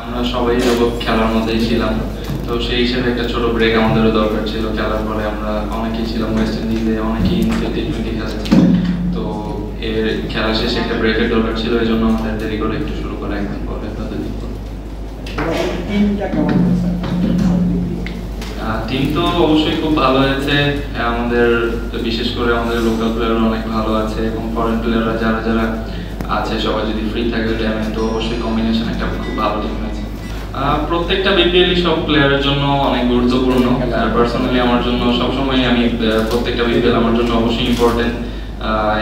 আমরা সবাই জগৎ খেলার মধ্যেই ছিলাম, তো সেই হিসেবে একটা ছোট ব্রেক আমাদেরও দরকার ছিল। খেলার পরে আমরা অনেকেই ছিলাম ওয়েস্ট ইন্ডিজে, অনেকেই টি-20 খেলেছি, তো এর খেলা শেষে একটা ব্রেকের দরকার ছিল, এই জন্য আমাদের দেরি করে একটু শুরু করা, একদিন পরে টিম তো অবশ্যই খুব ভালো হয়েছে। আমাদের বিশেষ করে আমাদের লোকাল প্লেয়ার অনেক ভালো আছে এবং ফরেন প্লেয়াররা যারা যারা আছে সবাই যদি ফ্রি থাকে টাইমে, তো অবশ্যই কম্বিনেশন একটা খুব ভালো টিম হয়েছে। প্রত্যেকটা বিপিএলই সব প্লেয়ারের জন্য অনেক গুরুত্বপূর্ণ। পার্সোনালি আমার জন্য সবসময় আমি প্রত্যেকটা বিপিএল আমার জন্য অবশ্যই ইম্পর্টেন্ট।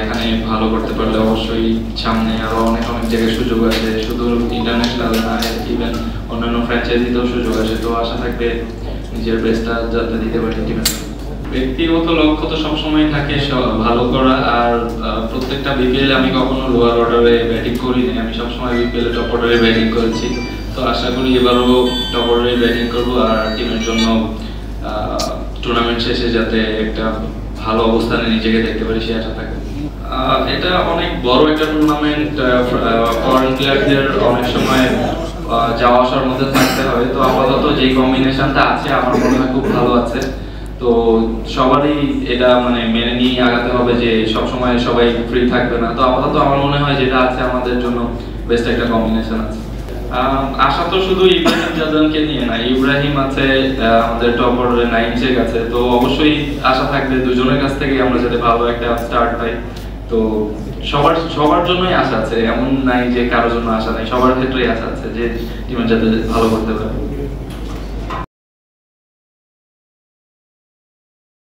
এখানে ভালো করতে পারলে অবশ্যই সামনে আরো অনেক অনেক জায়গায় সুযোগ আছে, শুধু ইন্টারন্যাশনাল না, ইভেন অন্যান্য ফ্র্যাঞ্চাইজিতেও সুযোগ আছে। তো আশা থাকবে নিজের বেস্টটা যাতে দিতে পারি টিমে। ব্যক্তিগত লক্ষ্য তো সবসময় থাকে ভালো করা, আর প্রত্যেকটা বিপিএল আমি কখনো লোয়ার অর্ডারে ব্যাটিং করিনি, আমি সবসময় বিপিএল টপ অর্ডারে ব্যাটিং করেছি। তো আশা করি এবারও টপ অর্ডারে ব্যাটিং করবো আর টিমের জন্য টুর্নামেন্ট শেষে যাতে একটা ভালো অবস্থানে নিজেকে দেখতে পারি সে আশা থাকে। এটা অনেক বড় একটা টুর্নামেন্ট, ফরেন প্লেয়ারদের অনেক সময় যাওয়া আসার মধ্যে থাকতে হবে। তো আপাতত যে কম্বিনেশনটা আছে আমার মনে হয় খুব ভালো আছে, তো সবারই এটা মানে মেনে নিয়ে আগাতে হবে যে সব সময় সবাই ফ্রি থাকবে না। তো আপাতত আমার মনে হয় যেটা আছে আমাদের জন্য বেস্ট একটা কম্বিনেশন আছে। আশা তো শুধু ইব্রাহিম জাদানকে নিয়ে না, ইব্রাহিম আছে আমাদের টপ অর্ডারে, নাইম শেখ আছে, তো অবশ্যই আশা থাকবে দুজনের কাছ থেকে আমরা যাতে ভালো একটা স্টার্ট পাই। তো সবার জন্যই আশা আছে, এমন নাই যে কারোর জন্য আশা নাই, সবার ক্ষেত্রেই আশা আছে যে টিম যাতে ভালো করতে পারে।